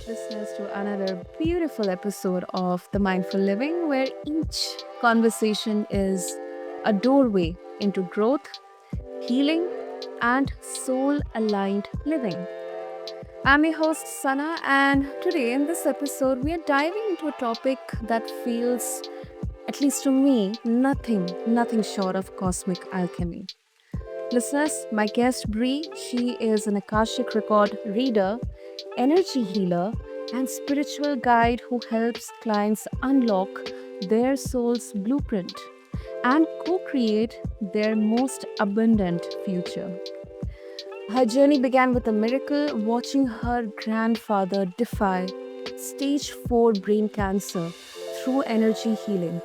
listeners, to another beautiful episode of The Mindful Living, where each conversation is a doorway into growth, healing, and soul aligned living. I'm your host, Sana, and today in this episode, we are diving into a topic that feels, at least to me, nothing short of cosmic alchemy. Listeners, my guest Bree, she is an Akashic record reader, energy healer, and spiritual guide who helps clients unlock their soul's blueprint and co create their most abundant future. Her journey began with a miracle watching her grandfather defy stage 4 brain cancer through energy healing.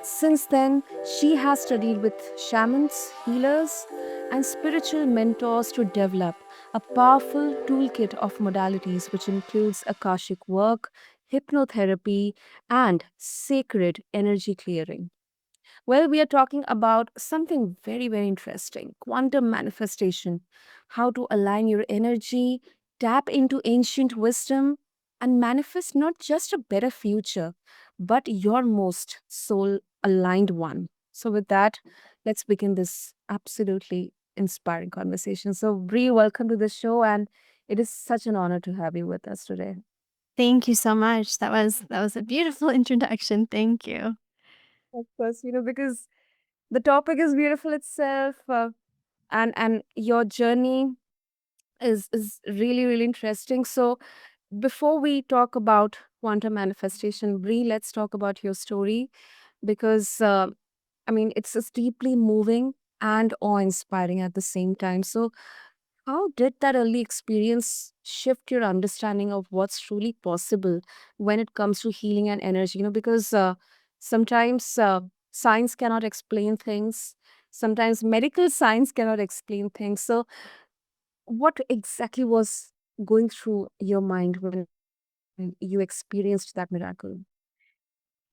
Since then, she has studied with shamans, healers, and spiritual mentors to develop a powerful toolkit of modalities, which includes Akashic work, hypnotherapy, and sacred energy clearing. Well, we are talking about something very interesting: quantum manifestation, how to align your energy, tap into ancient wisdom, and manifest not just a better future, but your most soul aligned one. So, with that, let's begin this absolutely inspiring conversation. So, Bree, welcome to the show, and it is such an honor to have you with us today. Thank you so much. That was a beautiful introduction. Thank you. Of course, because the topic is beautiful itself, and your journey is really interesting. So before we talk about quantum manifestation, Bree, let's talk about your story because it's deeply moving and awe-inspiring at the same time. So how did that early experience shift your understanding of what's truly possible when it comes to healing and energy? Because sometimes science cannot explain things, sometimes medical science cannot explain things. So what exactly was going through your mind when you experienced that miracle?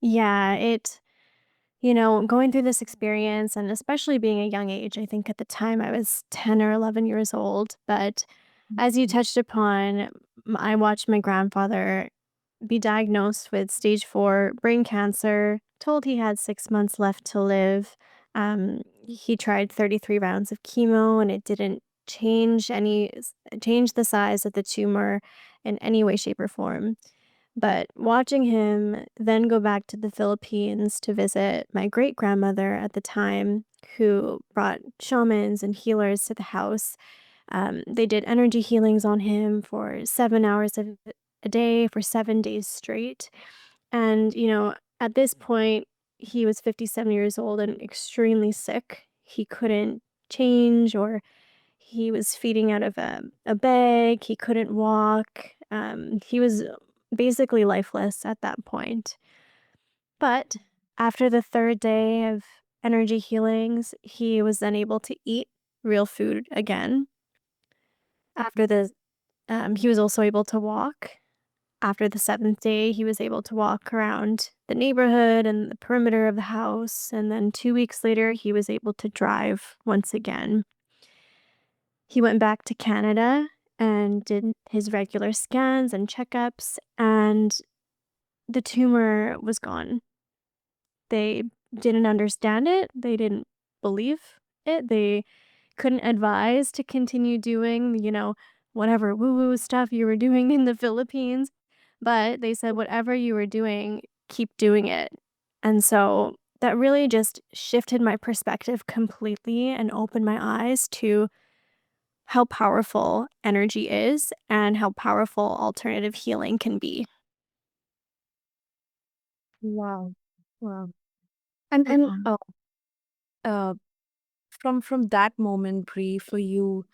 Yeah, going through this experience and especially being a young age, I think at the time I was 10 or 11 years old. But as you touched upon, I watched my grandfather be diagnosed with stage 4 brain cancer, told he had 6 months left to live. He tried 33 rounds of chemo and it didn't change the size of the tumor in any way, shape, or form. But watching him then go back to the Philippines to visit my great grandmother at the time, who brought shamans and healers to the house. They did energy healings on him for 7 hours of a day for 7 days straight. And, at this point, he was 57 years old and extremely sick. He couldn't change, or he was feeding out of a bag. He couldn't walk. He was basically lifeless at that point. But after the third day of energy healings, he was then able to eat real food again. He was also able to walk. After the seventh day, he was able to walk around the neighborhood and the perimeter of the house. And then 2 weeks later, he was able to drive once again. He went back to Canada and did his regular scans and checkups, and the tumor was gone. They didn't understand it. They didn't believe it. They couldn't advise to continue doing, whatever woo woo stuff you were doing in the Philippines. But they said, whatever you were doing, keep doing it. And so that really just shifted my perspective completely and opened my eyes to how powerful energy is and how powerful alternative healing can be. Wow. Wow. And Mhm. uh, from that moment, Bree, for you,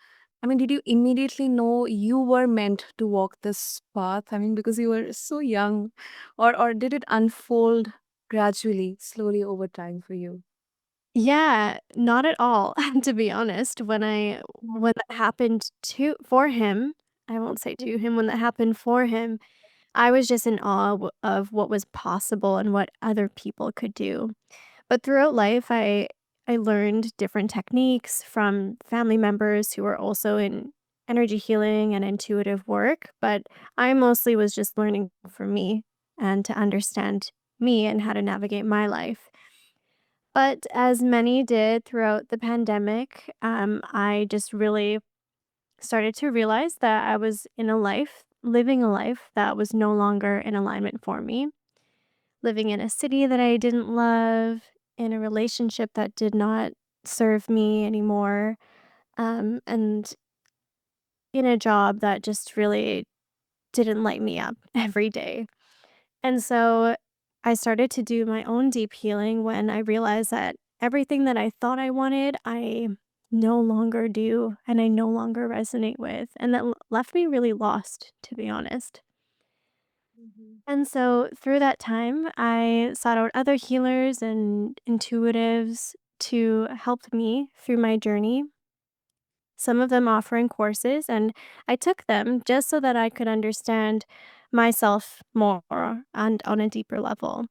did you immediately know you were meant to walk this path? Because you were so young, or did it unfold gradually, slowly over time for you? Yeah, not at all, to be honest. When that happened to for him, I won't say to him, when that happened for him, I was just in awe of what was possible and what other people could do. But throughout life, I learned different techniques from family members who were also in energy healing and intuitive work, but I mostly was just learning for me and to understand me and how to navigate my life. But as many did throughout the pandemic, I just really started to realize that I was in a life, living a life that was no longer in alignment for me, living in a city that I didn't love, in a relationship that did not serve me anymore, and in a job that just really didn't light me up every day. And so I started to do my own deep healing when I realized that everything that I thought I wanted, I no longer do and I no longer resonate with. And that left me really lost, to be honest. Mhm. And so through that time, I sought out other healers and intuitives to help me through my journey, some of them offering courses, and I took them just so that I could understand myself more and on a deeper level.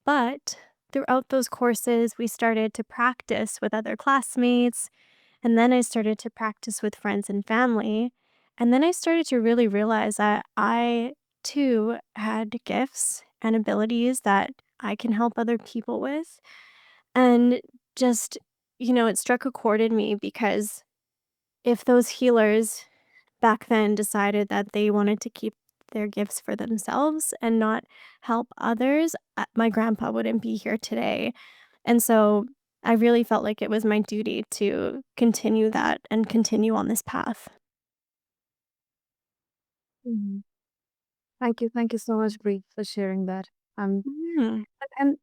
But throughout those courses, we started to practice with other classmates, and then I started to practice with friends and family. And then I started to really realize that I too had gifts and abilities that I can help other people with. And just, it struck a chord in me because if those healers back then decided that they wanted to keep their gifts for themselves and not help others, my grandpa wouldn't be here today. And so I really felt like it was my duty to continue that and continue on this path. Mhm. Thank you so much, Bree, for sharing that. Mm. And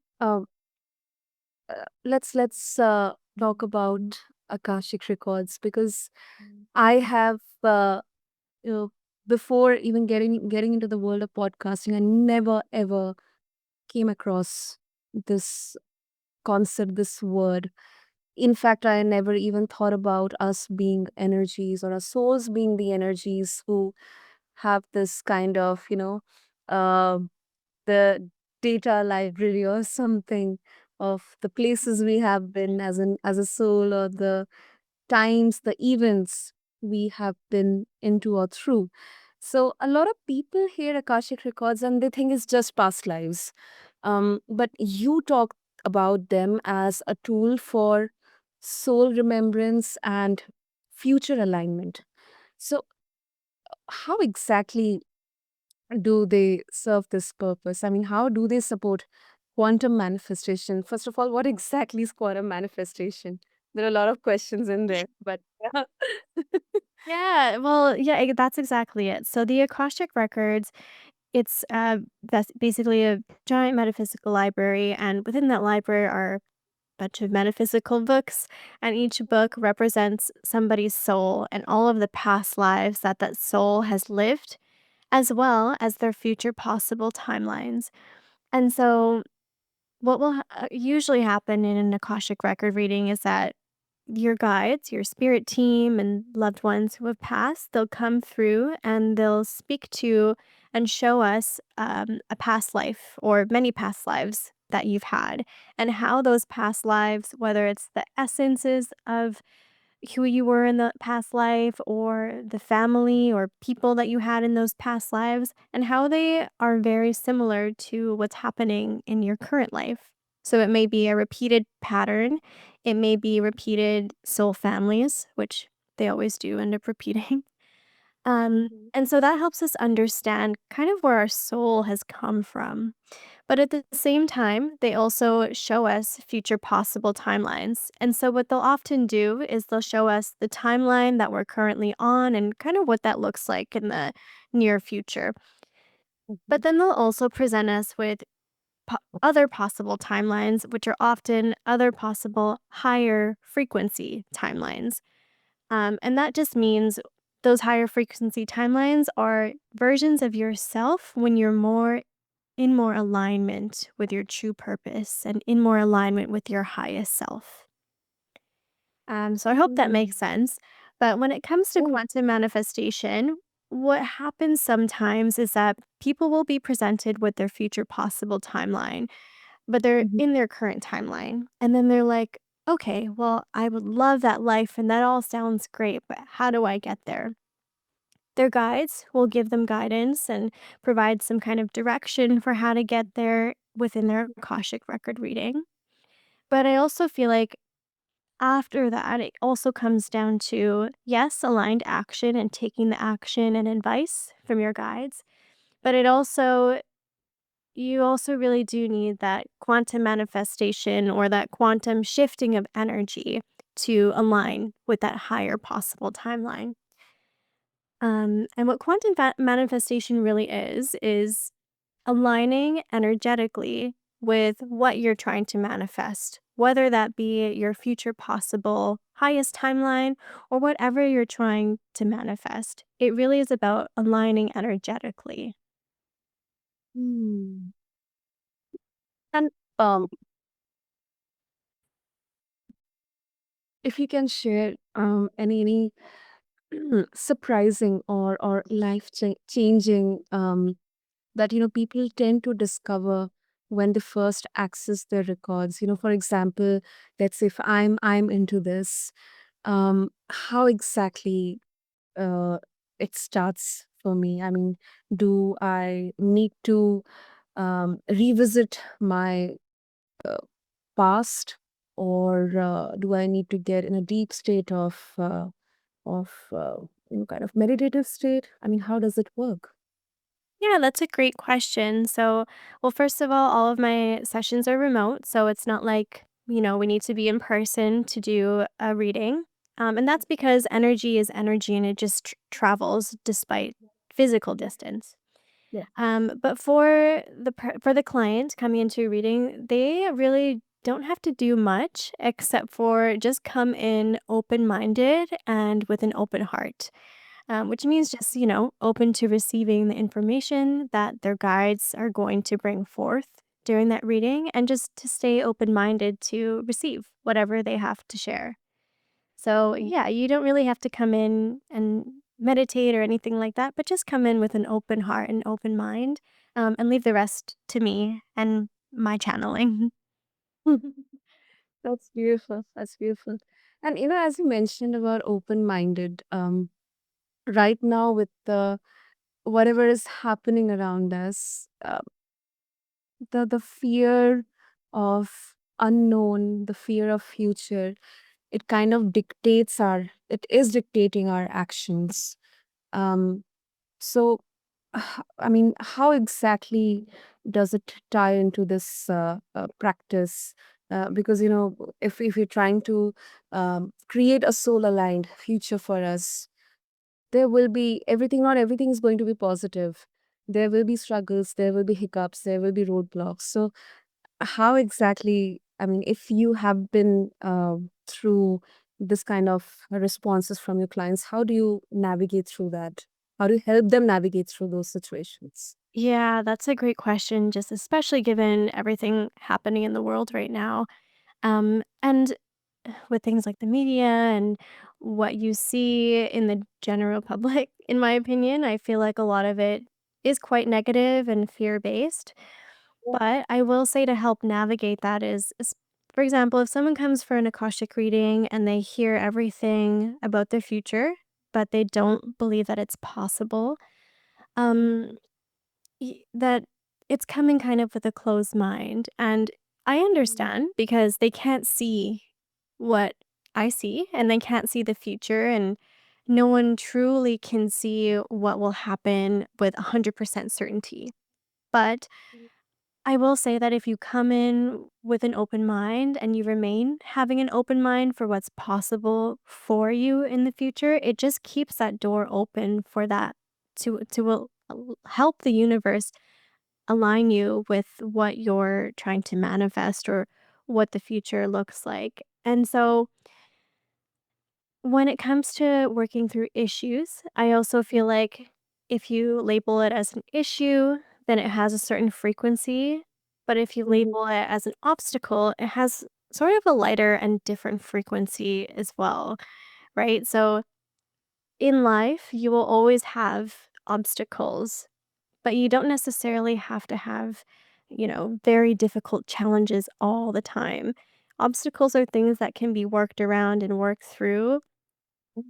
let's talk about Akashic Records because I have you know before even getting into the world of podcasting, I never ever came across this concept, this word. In fact, I never even thought about us being energies or our souls being the energies who have this kind of, uh, the data library or something of the places we have been as a soul, or the times, the events we have been into or through. So a lot of people hear Akashic Records and they think it's just past lives. But you talk about them as a tool for soul remembrance and future alignment. So how exactly do they serve this purpose? I mean, how do they support quantum manifestation? First of all, what exactly is quantum manifestation? There are a lot of questions in there, but yeah. Yeah, well, yeah, that's exactly it. So the Akashic Records, that's basically a giant metaphysical library, and within that library are a bunch of metaphysical books, and each book represents somebody's soul and all of the past lives that that soul has lived, as well as their future possible timelines. And so, what will usually happen in an Akashic record reading is that your guides, your spirit team, and loved ones who have passed, they'll come through and they'll speak to and show us a past life or many past lives that you've had, and how those past lives, whether it's the essences of who you were in the past life or the family or people that you had in those past lives, and how they are very similar to what's happening in your current life. So it may be a repeated pattern, it may be repeated soul families, which they always do end up repeating. Mhm. And so that helps us understand kind of where our soul has come from. But at the same time, they also show us future possible timelines. And so, what they'll often do is they'll show us the timeline that we're currently on and kind of what that looks like in the near future. But Mhm. then they'll also present us with other possible timelines, which are often other possible higher frequency timelines. And that just means those higher frequency timelines are versions of yourself when you're more alignment with your true purpose and in more alignment with your highest self. So I hope that Mm. makes sense. But when it comes to Oh. quantum manifestation, what happens sometimes is that people will be presented with their future possible timeline, but they're Mhm. in their current timeline. And then they're like, okay, well, I would love that life and that all sounds great, but how do I get there? Their guides will give them guidance and provide some kind of direction for how to get there within their Akashic record reading. But I also feel like after that, it also comes down to, yes, aligned action and taking the action and advice from your guides, but you also really do need that quantum manifestation or that quantum shifting of energy to align with that higher possible timeline. And what quantum manifestation really is aligning energetically with what you're trying to manifest, whether that be your future possible highest timeline or whatever you're trying to manifest. It really is about aligning energetically. Hmm. And um, if you can share any surprising or life changing that people tend to discover when they first access their records. For example, let's say if I'm into this, how exactly uh, it starts for me. I mean, do I need to revisit my uh, past, or do I need to get in a deep state of kind of meditative state? I mean, how does it work? Yeah, that's a great question. So, well, first of all of my sessions are remote. So it's not like, we need to be in person to do a reading. And that's because energy is energy and it just travels despite physical distance. Yeah. But for the client coming into a reading, they really don't have to do much except for just come in open minded and with an open heart, which means just, open to receiving the information that their guides are going to bring forth during that reading and just to stay open minded to receive whatever they have to share. So, yeah, you don't really have to come in and meditate or anything like that, but just come in with an open heart and open mind, and leave the rest to me and my channeling. That's beautiful. That's beautiful. And as you mentioned about open-minded, right now with the whatever is happening around us, the fear of unknown, the fear of future, it kind of it is dictating our actions. Um, so, I mean, how exactly does it tie into this practice? Because if you're trying to create a soul aligned future for us, there will be everything. Not everything is going to be positive. There will be struggles. There will be hiccups. There will be roadblocks. So, how exactly? I mean, if you have been through this kind of responses from your clients, how do you navigate through that? How do you help them navigate through those situations? Yeah, that's a great question, just especially given everything happening in the world right now. And with things like the media and what you see in the general public, in my opinion, I feel like a lot of it is quite negative and fear based. But I will say to help navigate that for example, if someone comes for an Akashic reading and they hear everything about their future, but they don't believe that it's possible, um, that it's coming kind of with a closed mind. And I understand because they can't see what I see and they can't see the future. And no one truly can see what will happen with 100% certainty. But I will say that if you come in with an open mind and you remain having an open mind for what's possible for you in the future, it just keeps that door open for that help the universe align you with what you're trying to manifest or what the future looks like. And so when it comes to working through issues, I also feel like if you label it as an issue, then it has a certain frequency. But if you Mhm. label it as an obstacle, it has sort of a lighter and different frequency as well, right? So in life, you will always have obstacles, but you don't necessarily have to have, very difficult challenges all the time. Obstacles are things that can be worked around and worked through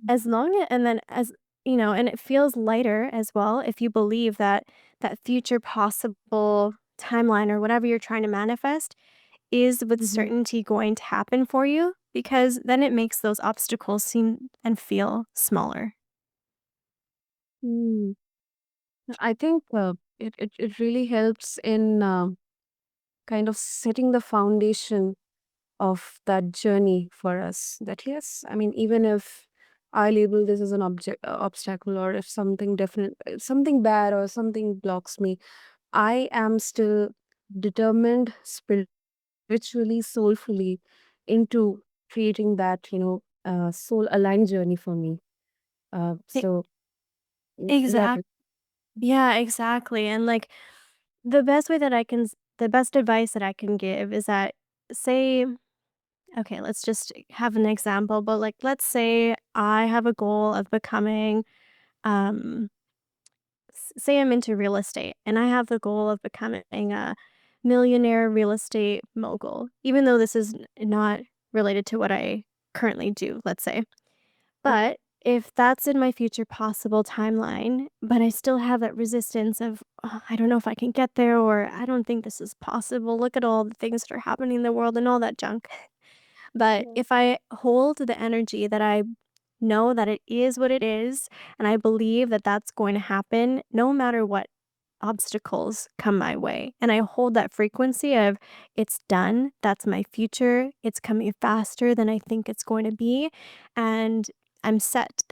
as long a and then as and it feels lighter as well if you believe that that future possible timeline or whatever you're trying to manifest is with Mhm. certainty going to happen for you, because then it makes those obstacles seem and feel smaller. Mm. I think it really helps in kind of setting the foundation of that journey for us. That yes, I mean, even if I label this as an obstacle, or if something definite, something bad, or something blocks me, I am still determined spiritually, soulfully into creating that, soul aligned journey for me. E So in that, exact Yeah, exactly, and, like, the best advice that I can give is that, say okay, let's just have an example, but, like, let's say I have a goal of becoming, um say I'm into real estate and I have the goal of becoming a millionaire real estate mogul, even though this is not related to what I currently do, let's say. But if that's in my future possible timeline, but I still have that resistance of, "Oh, I don't know if I can get there," or I don't think this is possible. Look at all the things that are happening in the world and all that junk. But yeah. if I hold the energy that I know that it is what it is, and I believe that that's going to happen no matter what obstacles come my way, and I hold that frequency of it's done, that's my future, it's coming faster than I think it's going to be, and I'm set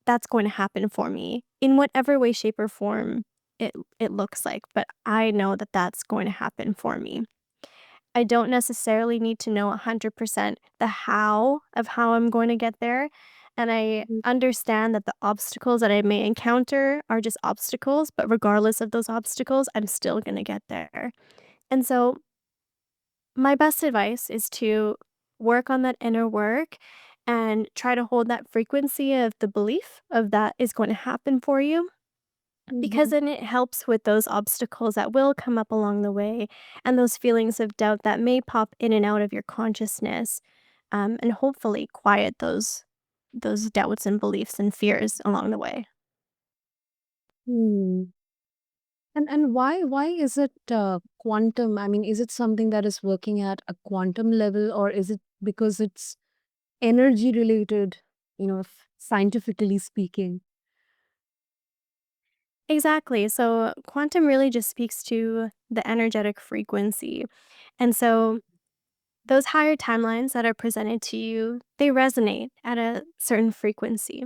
that's going to happen for me in whatever way, shape, or form it looks like, but I know that that's going to happen for me. I don't necessarily need to know 100% the how of how I'm going to get there. And I Mhm. understand that the obstacles that I may encounter are just obstacles, but regardless of those obstacles, I'm still going to get there. And so, my best advice is to work on that inner work and try to hold that frequency of the belief of that is going to happen for you, because Mhm. then it helps with those obstacles that will come up along the way and those feelings of doubt that may pop in and out of your consciousness, and hopefully quiet those doubts and beliefs and fears along the way. Hmm. And why is it quantum? I mean, is it something that is working at a quantum level, or is it because it's energy related, if scientifically speaking? Exactly. So quantum really just speaks to the energetic frequency. And so those higher timelines that are presented to you, they resonate at a certain frequency.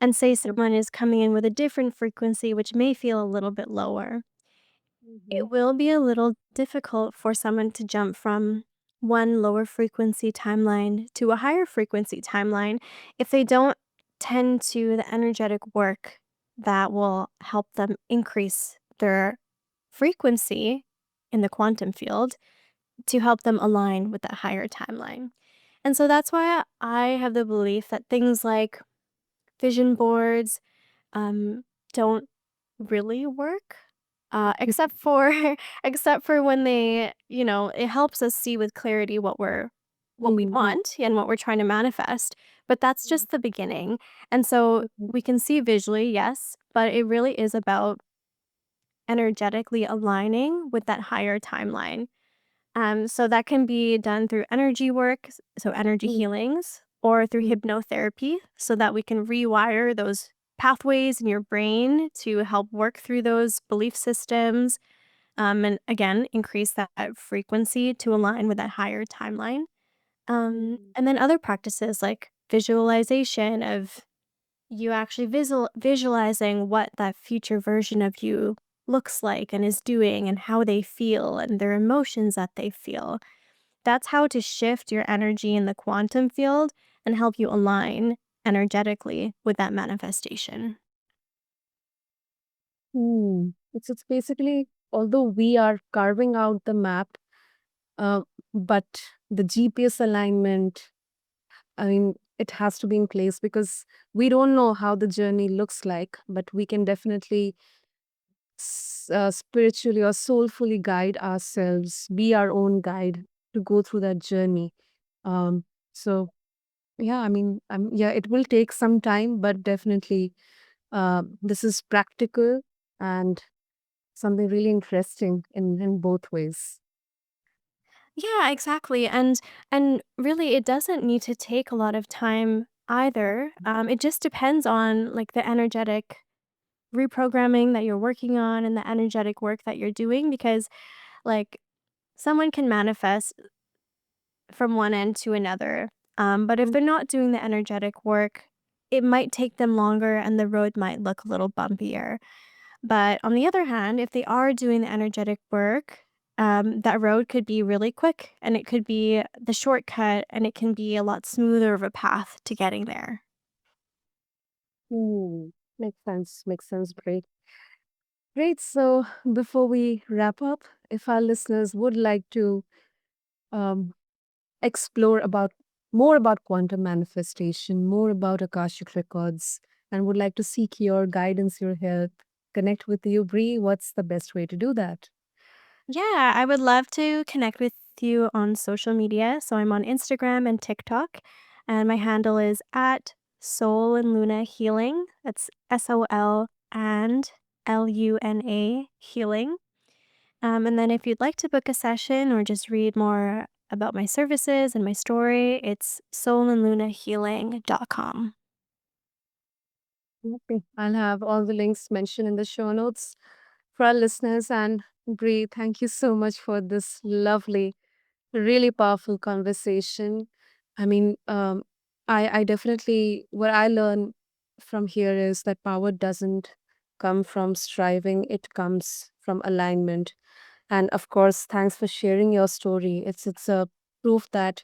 And say Yep. someone is coming in with a different frequency, which may feel a little bit lower. Mhm. It will be a little difficult for someone to jump from one lower frequency timeline to a higher frequency timeline if they don't tend to the energetic work that will help them increase their frequency in the quantum field to help them align with that higher timeline. And so that's why I have the belief that things like vision boards, um, don't really work, except for except for when it helps us see with clarity what we Mhm. want and what we're trying to manifest, but that's just the beginning, and so Mhm. we can see visually, yes, but it really is about energetically aligning with that higher timeline. So that can be done through energy work, so energy Mhm. healings, or through Mhm. hypnotherapy, so that we can rewire those pathways in your brain to help work through those belief systems, and again, increase that frequency to align with that higher timeline. Mhm. And then other practices like visualization of you actually visualizing what that future version of you looks like and is doing and how they feel and their emotions that they feel. That's how to shift your energy in the quantum field and help you align energetically with that manifestation. Hmm. It's basically, although we are carving out the map, uh, but the GPS alignment, I mean, it has to be in place because we don't know how the journey looks like, but we can definitely spiritually or soulfully guide ourselves, be our own guide to go through that journey. Um, so Yeah, I mean, yeah, it will take some time, but definitely this is practical and something really interesting in both ways. Yeah, exactly. And really it doesn't need to take a lot of time either. It just depends on like the energetic reprogramming that you're working on and the energetic work that you're doing because like someone can manifest from one end to another. But if Mm. they're not doing the energetic work, it might take them longer and the road might look a little bumpier. But on the other hand, if they are doing the energetic work, that road could be really quick and it could be the shortcut and it can be a lot smoother of a path to getting there. Hmm. Makes sense. Makes sense. Great. Great. So before we wrap up, if our listeners would like to um, explore about more about quantum manifestation, more about Akashic Records, and would like to seek your guidance, your help, connect with you, Bree, what's the best way to do that? Yeah, I would love to connect with you on social media. So I'm on Instagram and TikTok, and my handle is at Soul and Luna Healing. That's SOL and LUNA Healing. And then if you'd like to book a session or just read more about my services and my story, it's soulandlunahealing.com. Okay. I'll have all the links mentioned in the show notes for our listeners. And Bree, thank you so much for this lovely, really powerful conversation. I mean, I definitely, what I learn from here is that power doesn't come from striving, it comes from alignment. And of course, thanks for sharing your story. It's a proof that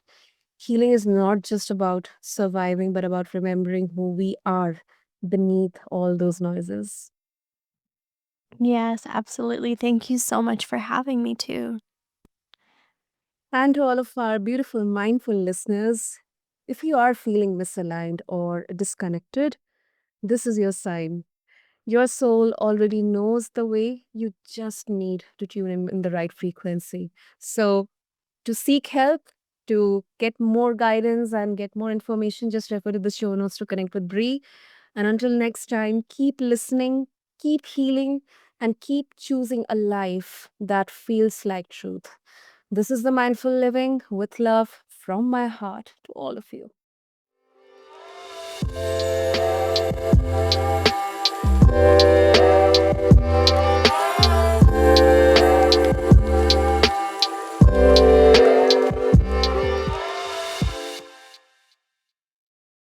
healing is not just about surviving, but about remembering who we are beneath all those noises. Yes, absolutely. Thank you so much for having me too. And to all of our beautiful, mindful listeners, if you are feeling misaligned or disconnected, this is your sign. Your soul already knows the way, you just need to tune in the right frequency. So, to seek help, to get more guidance and get more information, just refer to the show notes to connect with Bree. And until next time, keep listening, keep healing, and keep choosing a life that feels like truth. This is the Mindful Living with love from my heart to all of you.